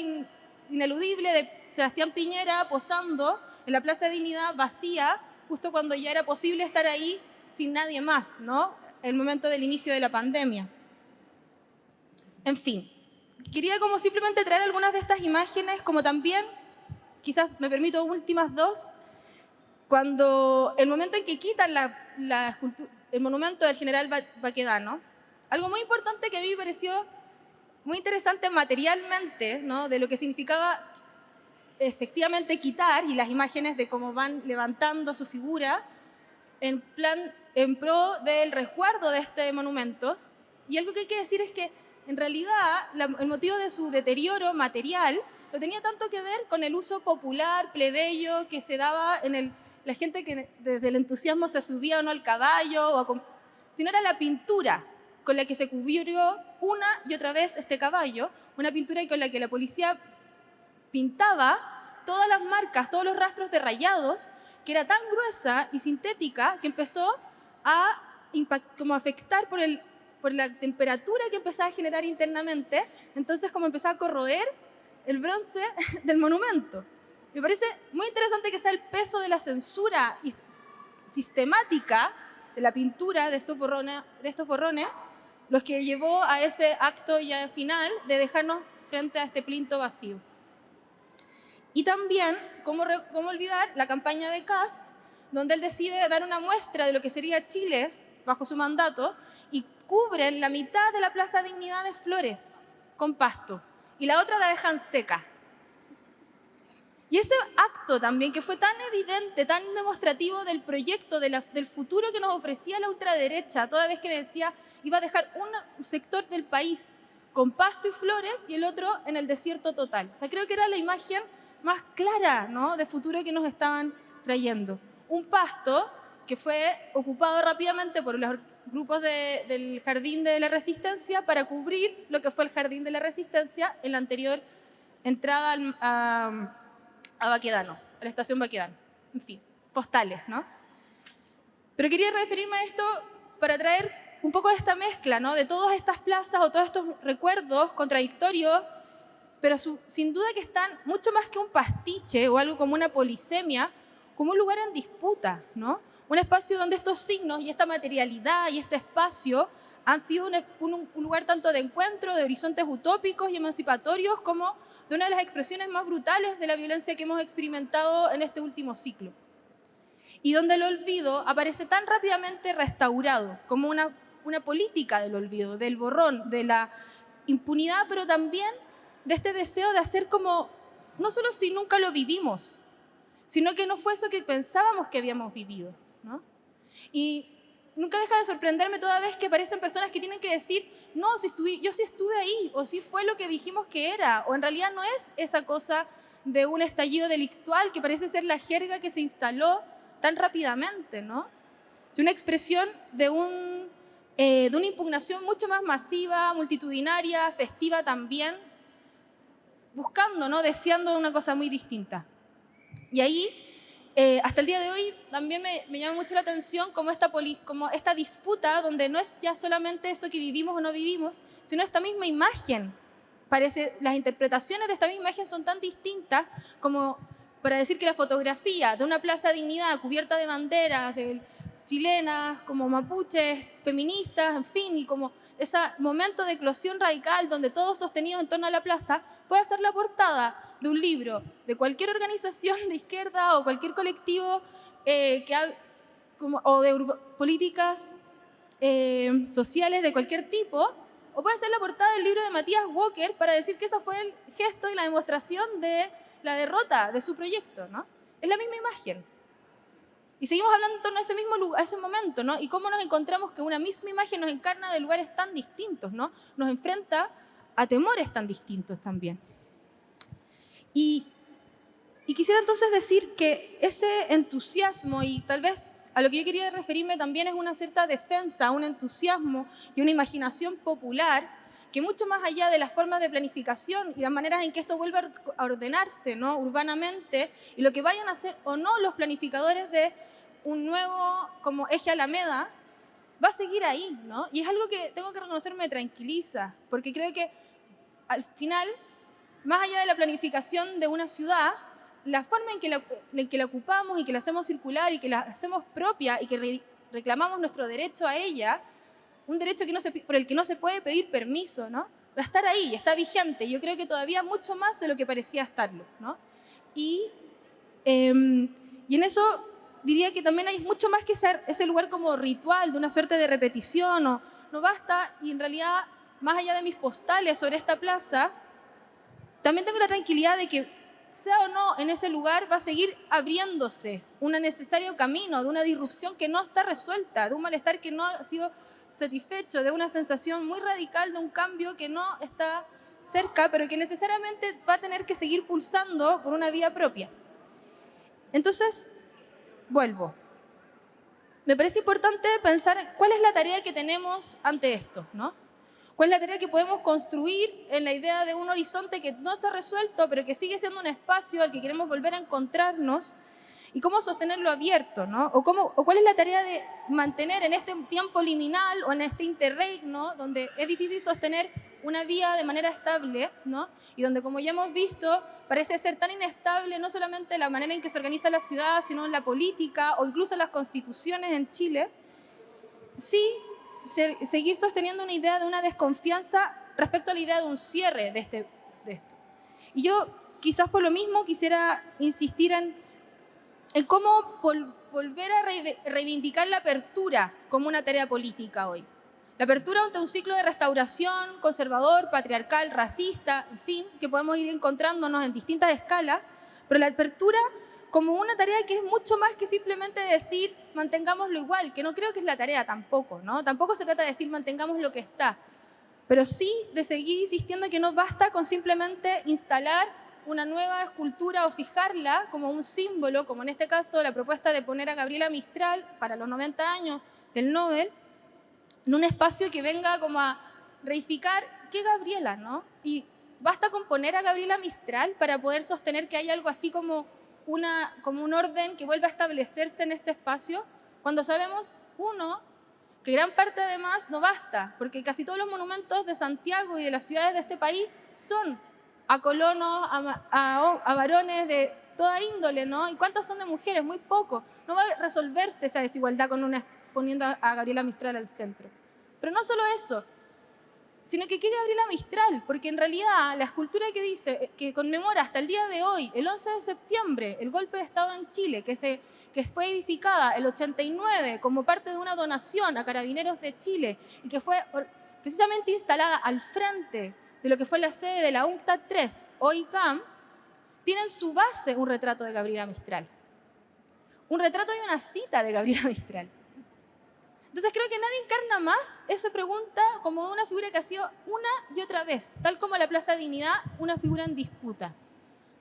ineludible de Sebastián Piñera posando en la Plaza de Dignidad vacía, justo cuando ya era posible estar ahí sin nadie más, ¿no?, el momento del inicio de la pandemia. En fin, quería como simplemente traer algunas de estas imágenes, como también, quizás me permito últimas dos, cuando el momento en que quitan el monumento del general Baquedano, algo muy importante que a mí me pareció muy interesante materialmente, ¿no?, de lo que significaba efectivamente quitar, y las imágenes de cómo van levantando su figura en pro del resguardo de este monumento. Y algo que hay que decir es que en realidad el motivo de su deterioro material no tenía tanto que ver con el uso popular, plebeyo, que se daba en la gente que desde el entusiasmo se subía o no al caballo, sino era la pintura con la que se cubrió una y otra vez este caballo, una pintura con la que la policía pintaba todas las marcas, todos los rastros de rayados, que era tan gruesa y sintética que empezó a como afectar por la temperatura que empezaba a generar internamente, entonces como empezaba a corroer el bronce del monumento. Me parece muy interesante que sea el peso de la censura y sistemática de la pintura de estos borrones los que llevó a ese acto ya final de dejarnos frente a este plinto vacío. Y también, ¿cómo olvidar la campaña de Kast, donde él decide dar una muestra de lo que sería Chile bajo su mandato y cubren la mitad de la Plaza Dignidad de flores con pasto y la otra la dejan seca? Y ese acto también, que fue tan evidente, tan demostrativo del proyecto, del futuro que nos ofrecía la ultraderecha, toda vez que decía iba a dejar un sector del país con pasto y flores y el otro en el desierto total. O sea, creo que era la imagen más clara, ¿no?, de futuro que nos estaban trayendo. Un pasto que fue ocupado rápidamente por los grupos del Jardín de la Resistencia para cubrir lo que fue el Jardín de la Resistencia en la anterior entrada a Baquedano, a la estación Baquedano. En fin, postales, ¿no? Pero quería referirme a esto para traer un poco de esta mezcla, ¿no?, de todas estas plazas o todos estos recuerdos contradictorios, pero sin duda que están mucho más que un pastiche o algo como una polisemia, como un lugar en disputa, ¿no? Un espacio donde estos signos y esta materialidad y este espacio han sido un lugar tanto de encuentro, de horizontes utópicos y emancipatorios, como de una de las expresiones más brutales de la violencia que hemos experimentado en este último ciclo. Y donde el olvido aparece tan rápidamente restaurado, como una política del olvido, del borrón, de la impunidad, pero también de este deseo de hacer como, no solo si nunca lo vivimos, sino que no fue eso que pensábamos que habíamos vivido, ¿no? Y nunca deja de sorprenderme toda vez que aparecen personas que tienen que decir, no, yo sí estuve ahí, o sí fue lo que dijimos que era, o en realidad no es esa cosa de un estallido delictual que parece ser la jerga que se instaló tan rápidamente, ¿no? sino una expresión de una impugnación mucho más masiva, multitudinaria, festiva también, buscando, ¿no? Deseando una cosa muy distinta. Y ahí, hasta el día de hoy, también me llama mucho la atención como esta disputa, donde no es ya solamente esto que vivimos o no vivimos, sino esta misma imagen. Las interpretaciones de esta misma imagen son tan distintas como para decir que la fotografía de una Plaza Dignidad cubierta de banderas chilenas, como mapuches, feministas, en fin, y como ese momento de eclosión radical donde todos sostenidos en torno a la plaza, puede ser la portada de un libro de cualquier organización de izquierda o cualquier colectivo o de políticas sociales de cualquier tipo, o puede ser la portada del libro de Matías Walker para decir que eso fue el gesto y la demostración de la derrota de su proyecto, ¿no? Es la misma imagen. Y seguimos hablando en torno a ese mismo lugar, a ese momento, ¿no? Y cómo nos encontramos que una misma imagen nos encarna de lugares tan distintos, ¿no? Nos enfrenta a temores tan distintos también. Y quisiera entonces decir que ese entusiasmo, y tal vez a lo que yo quería referirme también es una cierta defensa, un entusiasmo y una imaginación popular, que mucho más allá de las formas de planificación y las maneras en que esto vuelve a ordenarse, ¿no? Urbanamente, y lo que vayan a hacer o no los planificadores de un nuevo como eje Alameda, va a seguir ahí, ¿no? Y es algo que tengo que reconocer me tranquiliza, porque creo que al final, más allá de la planificación de una ciudad, la forma en que la ocupamos y que la hacemos circular y que la hacemos propia y que reclamamos nuestro derecho a ella, un derecho por el que no se puede pedir permiso, ¿no? Va a estar ahí, está vigente. Yo creo que todavía mucho más de lo que parecía estarlo, ¿no? Y en eso diría que también hay mucho más que ese lugar como ritual, de una suerte de repetición, o no basta, y en realidad, más allá de mis postales sobre esta plaza, también tengo la tranquilidad de que sea o no en ese lugar va a seguir abriéndose un necesario camino de una disrupción que no está resuelta, de un malestar que no ha sido satisfecho, de una sensación muy radical de un cambio que no está cerca, pero que necesariamente va a tener que seguir pulsando por una vía propia. Entonces, vuelvo. Me parece importante pensar cuál es la tarea que tenemos ante esto, ¿no? ¿Cuál es la tarea que podemos construir en la idea de un horizonte que no se ha resuelto, pero que sigue siendo un espacio al que queremos volver a encontrarnos? ¿Y cómo sostenerlo abierto, ¿no? O cuál es la tarea de mantener en este tiempo liminal o en este interregno, donde es difícil sostener una vía de manera estable, ¿no? Y donde, como ya hemos visto, parece ser tan inestable no solamente la manera en que se organiza la ciudad, sino en la política o incluso las constituciones en Chile, sí seguir sosteniendo una idea de una desconfianza respecto a la idea de un cierre de esto. Y yo, quizás por lo mismo, quisiera insistir en cómo volver a reivindicar la apertura como una tarea política hoy. La apertura ante un ciclo de restauración conservador, patriarcal, racista, en fin, que podemos ir encontrándonos en distintas escalas, pero la apertura como una tarea que es mucho más que simplemente decir mantengámoslo igual, que no creo que es la tarea tampoco, ¿no? Tampoco se trata de decir mantengamos lo que está, pero sí de seguir insistiendo que no basta con simplemente instalar una nueva escultura o fijarla como un símbolo, como en este caso la propuesta de poner a Gabriela Mistral para los 90 años del Nobel, en un espacio que venga como a reificar qué Gabriela, ¿no? Y basta con poner a Gabriela Mistral para poder sostener que hay algo así como un orden que vuelva a establecerse en este espacio, cuando sabemos, que gran parte además no basta, porque casi todos los monumentos de Santiago y de las ciudades de este país son a colonos, a varones de toda índole, ¿no? ¿Y cuántos son de mujeres? Muy poco. No va a resolverse esa desigualdad poniendo a Gabriela Mistral al centro. Pero no solo eso, sino que ¿qué Gabriela Mistral? Porque en realidad la escultura que conmemora hasta el día de hoy, el 11 de septiembre, el golpe de Estado en Chile, que fue edificada el 89 como parte de una donación a Carabineros de Chile y que fue precisamente instalada al frente de lo que fue la sede de la UNCTAD 3, hoy GAM, tiene en su base un retrato de Gabriela Mistral. Un retrato y una cita de Gabriela Mistral. Entonces creo que nadie encarna más esa pregunta como una figura que ha sido una y otra vez, tal como la Plaza Dignidad, una figura en disputa.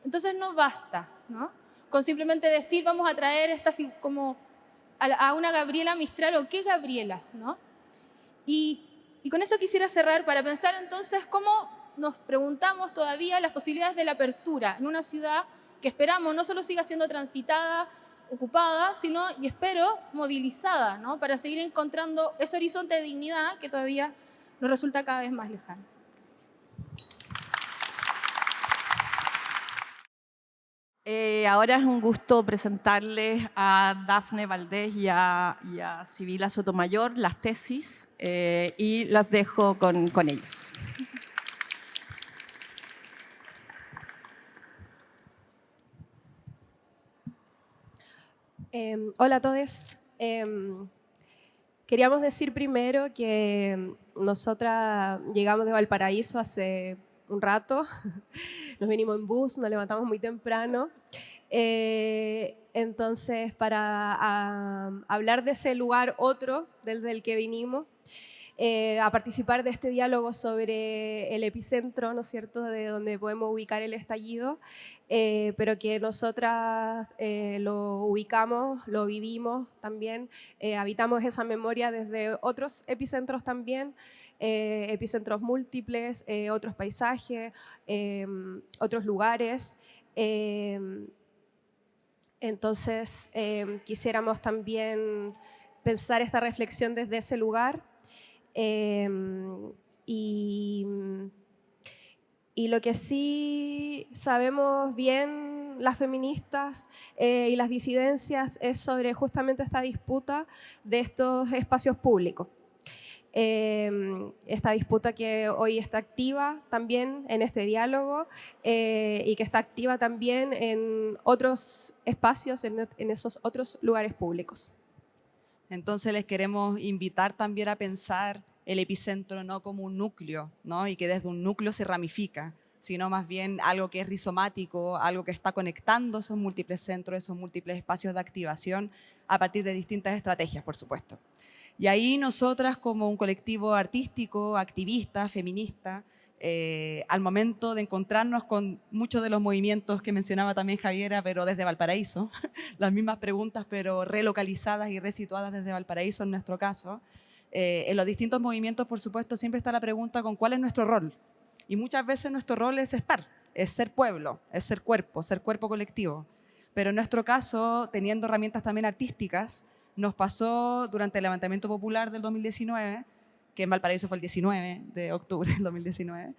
Entonces no basta, ¿no? Con simplemente decir vamos a traer a una Gabriela Mistral o qué Gabrielas, ¿no? Y con eso quisiera cerrar para pensar entonces cómo nos preguntamos todavía las posibilidades de la apertura en una ciudad que esperamos no solo siga siendo transitada, ocupada, sino, y espero, movilizada, ¿no? Para seguir encontrando ese horizonte de dignidad que todavía nos resulta cada vez más lejano. Ahora es un gusto presentarles a Dafne Valdés y a Sibila Sotomayor las tesis y las dejo con ellas. Hola a todos. Queríamos decir primero que nosotras llegamos de Valparaíso hace un rato, nos vinimos en bus, nos levantamos muy temprano. Entonces, para hablar de ese lugar otro, desde el que vinimos, a participar de este diálogo sobre el epicentro, ¿no es cierto?, de donde podemos ubicar el estallido, pero que nosotras lo ubicamos, lo vivimos también, habitamos esa memoria desde otros epicentros también, epicentros múltiples, otros paisajes, otros lugares. Entonces, quisiéramos también pensar esta reflexión desde ese lugar. Y lo que sí sabemos bien las feministas y las disidencias es sobre justamente esta disputa de estos espacios públicos. Esta disputa que hoy está activa también en este diálogo y que está activa también en otros espacios, en esos otros lugares públicos. Entonces les queremos invitar también a pensar el epicentro no como un núcleo, ¿no? Y que desde un núcleo se ramifica, sino más bien algo que es rizomático, algo que está conectando esos múltiples centros, esos múltiples espacios de activación a partir de distintas estrategias, por supuesto. Y ahí nosotras como un colectivo artístico, activista, feminista, al momento de encontrarnos con muchos de los movimientos que mencionaba también Javiera, pero desde Valparaíso, las mismas preguntas, pero relocalizadas y resituadas desde Valparaíso en nuestro caso, en los distintos movimientos, por supuesto, siempre está la pregunta con cuál es nuestro rol. Y muchas veces nuestro rol es estar, es ser pueblo, es ser cuerpo colectivo. Pero en nuestro caso, teniendo herramientas también artísticas, nos pasó durante el levantamiento popular del 2019, que en Valparaíso fue el 19 de octubre del 2019,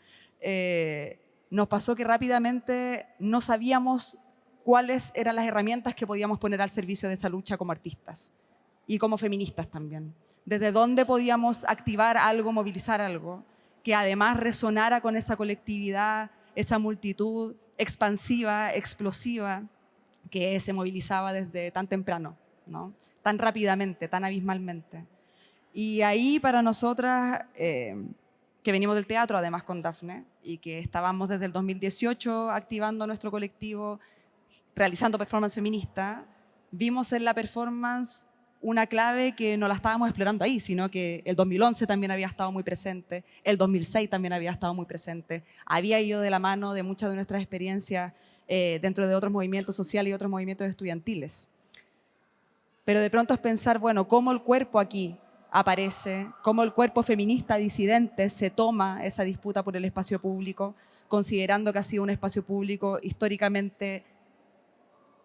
nos pasó que rápidamente no sabíamos cuáles eran las herramientas que podíamos poner al servicio de esa lucha como artistas y como feministas también. Desde dónde podíamos activar algo, movilizar algo, que además resonara con esa colectividad, esa multitud expansiva, explosiva, que se movilizaba desde tan temprano, ¿no? Tan rápidamente, tan abismalmente. Y ahí para nosotras, que venimos del teatro además con Dafne, y que estábamos desde el 2018 activando nuestro colectivo, realizando performance feminista, vimos en la performance una clave que no la estábamos explorando ahí, sino que el 2011 también había estado muy presente, el 2006 también había estado muy presente, había ido de la mano de muchas de nuestras experiencias dentro de otros movimientos sociales y otros movimientos estudiantiles. Pero de pronto es pensar, bueno, cómo el cuerpo aquí aparece, cómo el cuerpo feminista disidente se toma esa disputa por el espacio público, considerando que ha sido un espacio público históricamente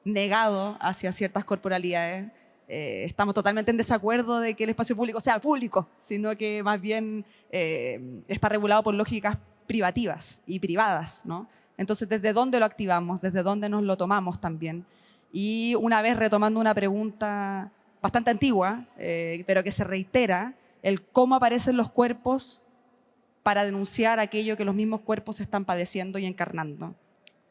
negado hacia ciertas corporalidades. Estamos totalmente en desacuerdo de que el espacio público sea público, sino que más bien está regulado por lógicas privativas y privadas, ¿no? Entonces, ¿desde dónde lo activamos? ¿Desde dónde nos lo tomamos también? Y una vez retomando una pregunta bastante antigua, pero que se reitera, el cómo aparecen los cuerpos para denunciar aquello que los mismos cuerpos están padeciendo y encarnando.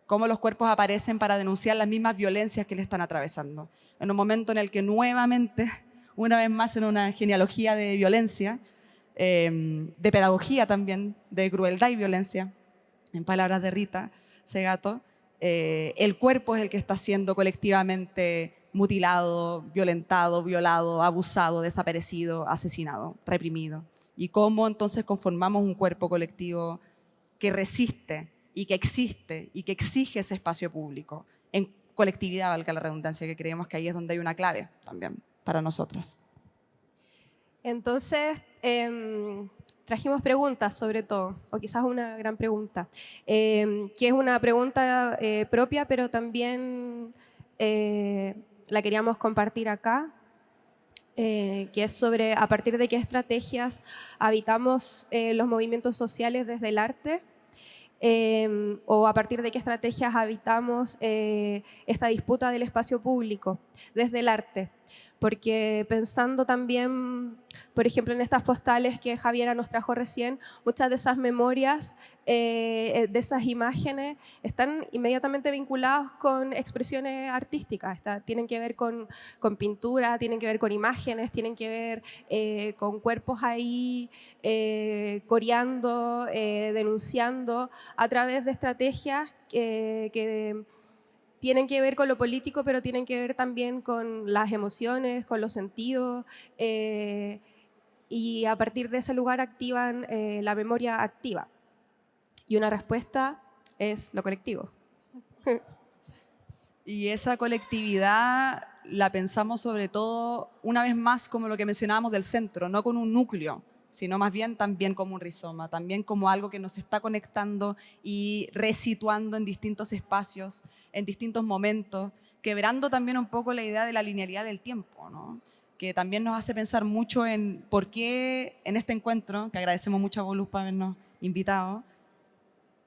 Cómo los cuerpos aparecen para denunciar las mismas violencias que le están atravesando. En un momento en el que nuevamente, una vez más en una genealogía de violencia, de pedagogía también, de crueldad y violencia, en palabras de Rita Segato, el cuerpo es el que está siendo colectivamente mutilado, violentado, violado, abusado, desaparecido, asesinado, reprimido. Y cómo entonces conformamos un cuerpo colectivo que resiste y que existe y que exige ese espacio público, en colectividad, valga la redundancia, que creemos que ahí es donde hay una clave también. para nosotras. Entonces, trajimos preguntas sobre todo, o quizás una gran pregunta, que es una pregunta propia, pero también la queríamos compartir acá, que es sobre a partir de qué estrategias habitamos los movimientos sociales desde el arte, o a partir de qué estrategias habitamos esta disputa del espacio público desde el arte. Porque pensando también, por ejemplo, en estas postales que Javiera nos trajo recién, muchas de esas memorias, de esas imágenes, están inmediatamente vinculadas con expresiones artísticas. Tienen que ver con pintura, tienen que ver con imágenes, tienen que ver con cuerpos ahí coreando, denunciando, a través de estrategias que tienen que ver con lo político, pero tienen que ver también con las emociones, con los sentidos, y a partir de ese lugar activan la memoria activa. Y una respuesta es lo colectivo. Y esa colectividad la pensamos sobre todo, una vez más, como lo que mencionábamos del centro, no con un núcleo, sino más bien también como un rizoma, también como algo que nos está conectando y resituando en distintos espacios, en distintos momentos, quebrando también un poco la idea de la linealidad del tiempo, ¿no? Que también nos hace pensar mucho en por qué en este encuentro, que agradecemos mucho a Volus por habernos invitado,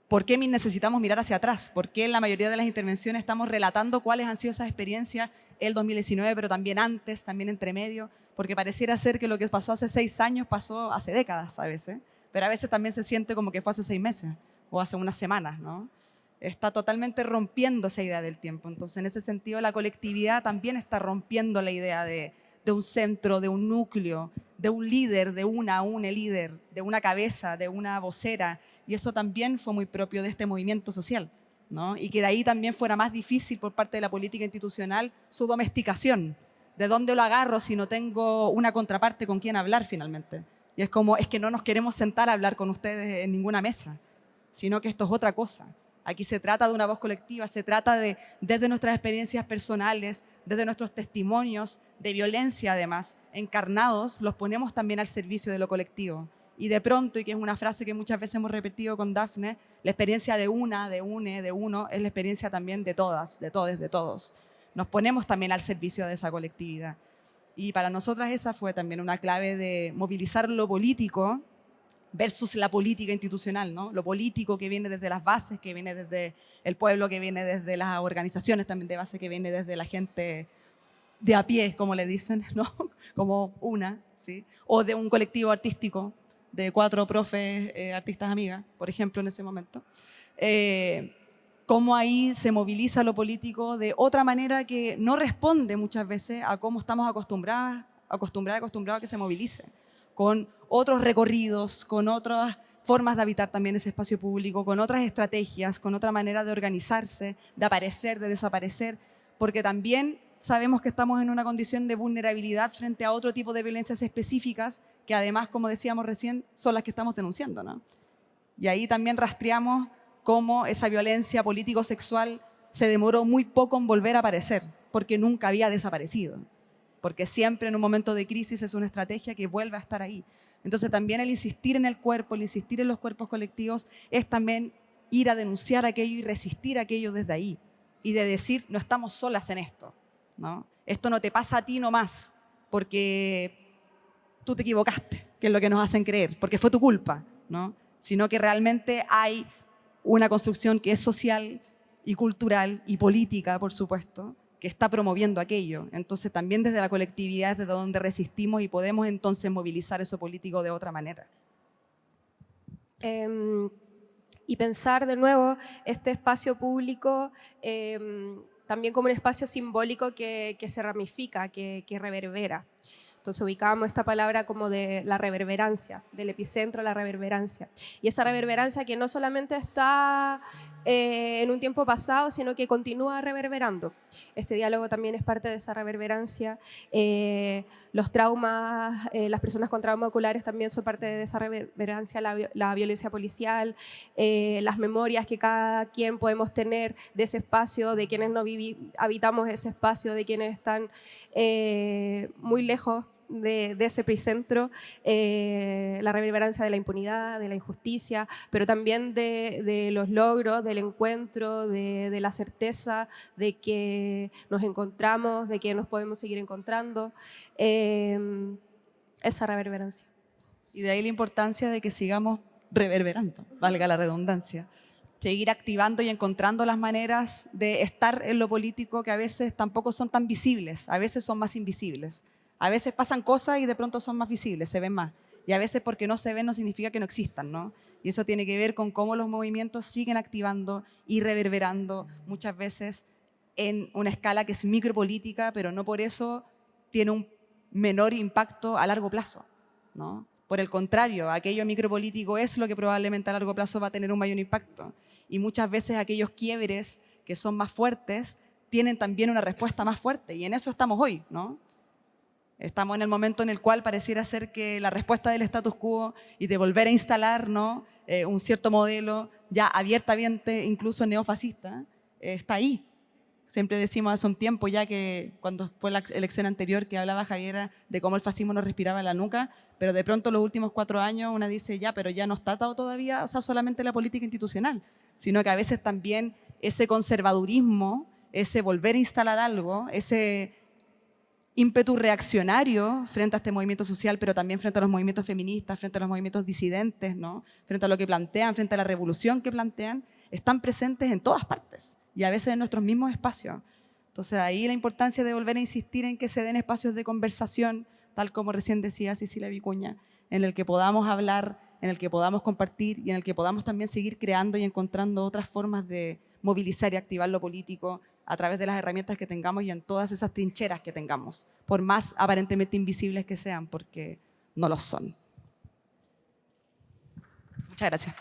¿por qué necesitamos mirar hacia atrás? ¿Por qué en la mayoría de las intervenciones estamos relatando cuáles han sido esas experiencias el 2019, pero también antes, también entre medio? Porque pareciera ser que lo que pasó hace 6 años pasó hace décadas a veces, pero a veces también se siente como que fue hace 6 meses o hace unas semanas, ¿no? Está totalmente rompiendo esa idea del tiempo. Entonces, en ese sentido, la colectividad también está rompiendo la idea de un centro, de un núcleo, de un líder, de un líder, de una cabeza, de una vocera. Y eso también fue muy propio de este movimiento social, ¿no? Y que de ahí también fuera más difícil por parte de la política institucional su domesticación. ¿De dónde lo agarro si no tengo una contraparte con quien hablar finalmente? Y es como, es que no nos queremos sentar a hablar con ustedes en ninguna mesa, sino que esto es otra cosa. Aquí se trata de una voz colectiva, se trata de, desde nuestras experiencias personales, desde nuestros testimonios de violencia además, encarnados, los ponemos también al servicio de lo colectivo. Y de pronto, y que es una frase que muchas veces hemos repetido con Dafne, la experiencia de una, de une, de uno, es la experiencia también de todas, de todes, de todos. Nos ponemos también al servicio de esa colectividad. Y para nosotras esa fue también una clave de movilizar lo político versus la política institucional, ¿no? Lo político que viene desde las bases, que viene desde el pueblo, que viene desde las organizaciones también de base, que viene desde la gente de a pie, como le dicen, ¿no? Como una, ¿sí? O de un colectivo artístico de 4 profes, artistas amigas, por ejemplo, en ese momento. Cómo ahí se moviliza lo político de otra manera que no responde muchas veces a cómo estamos acostumbrados a que se movilice, con otros recorridos, con otras formas de habitar también ese espacio público, con otras estrategias, con otra manera de organizarse, de aparecer, de desaparecer, porque también sabemos que estamos en una condición de vulnerabilidad frente a otro tipo de violencias específicas que además, como decíamos recién, son las que estamos denunciando, ¿no? Y ahí también rastreamos cómo esa violencia político-sexual se demoró muy poco en volver a aparecer, porque nunca había desaparecido, porque siempre en un momento de crisis es una estrategia que vuelve a estar ahí. Entonces también el insistir en el cuerpo, el insistir en los cuerpos colectivos, es también ir a denunciar aquello y resistir aquello desde ahí, y de decir, no estamos solas en esto, ¿no? Esto no te pasa a ti nomás, porque tú te equivocaste, que es lo que nos hacen creer, porque fue tu culpa, ¿no? Sino que realmente hay una construcción que es social y cultural y política, por supuesto, que está promoviendo aquello. Entonces también desde la colectividad es desde donde resistimos y podemos entonces movilizar eso político de otra manera. Y pensar de nuevo este espacio público también como un espacio simbólico que se ramifica, que reverbera. Entonces ubicábamos esta palabra como de la reverberancia, del epicentro a la reverberancia. Y esa reverberancia que no solamente está en un tiempo pasado, sino que continúa reverberando. Este diálogo también es parte de esa reverberancia. Los traumas, las personas con traumas oculares también son parte de esa reverberancia, la violencia policial, las memorias que cada quien podemos tener de ese espacio, de quienes no habitamos ese espacio, de quienes están muy lejos de ese epicentro, la reverberancia de la impunidad, de la injusticia, pero también de los logros, del encuentro, de la certeza de que nos encontramos, de que nos podemos seguir encontrando, esa reverberancia. Y de ahí la importancia de que sigamos reverberando, valga la redundancia. Seguir activando y encontrando las maneras de estar en lo político que a veces tampoco son tan visibles, a veces son más invisibles. A veces pasan cosas y de pronto son más visibles, se ven más. Y a veces porque no se ven no significa que no existan, ¿no? Y eso tiene que ver con cómo los movimientos siguen activando y reverberando muchas veces en una escala que es micropolítica, pero no por eso tiene un menor impacto a largo plazo, ¿no? Por el contrario, aquello micropolítico es lo que probablemente a largo plazo va a tener un mayor impacto. Y muchas veces aquellos quiebres que son más fuertes tienen también una respuesta más fuerte. Y en eso estamos hoy, ¿no? Estamos en el momento en el cual pareciera ser que la respuesta del status quo y de volver a instalar, ¿no? Un cierto modelo ya abiertamente, incluso neofascista, está ahí. Siempre decimos hace un tiempo ya que cuando fue la elección anterior que hablaba Javiera de cómo el fascismo nos respiraba en la nuca, pero de pronto los últimos 4 años una dice ya, pero ya no está atado todavía, o sea, solamente la política institucional, sino que a veces también ese conservadurismo, ese volver a instalar algo, ese ímpetu reaccionario frente a este movimiento social, pero también frente a los movimientos feministas, frente a los movimientos disidentes, ¿no? Frente a lo que plantean, frente a la revolución que plantean, están presentes en todas partes y a veces en nuestros mismos espacios. Entonces ahí la importancia de volver a insistir en que se den espacios de conversación, tal como recién decía Cecilia Vicuña, en el que podamos hablar, en el que podamos compartir y en el que podamos también seguir creando y encontrando otras formas de movilizar y activar lo político a través de las herramientas que tengamos y en todas esas trincheras que tengamos, por más aparentemente invisibles que sean, porque no lo son. Muchas gracias.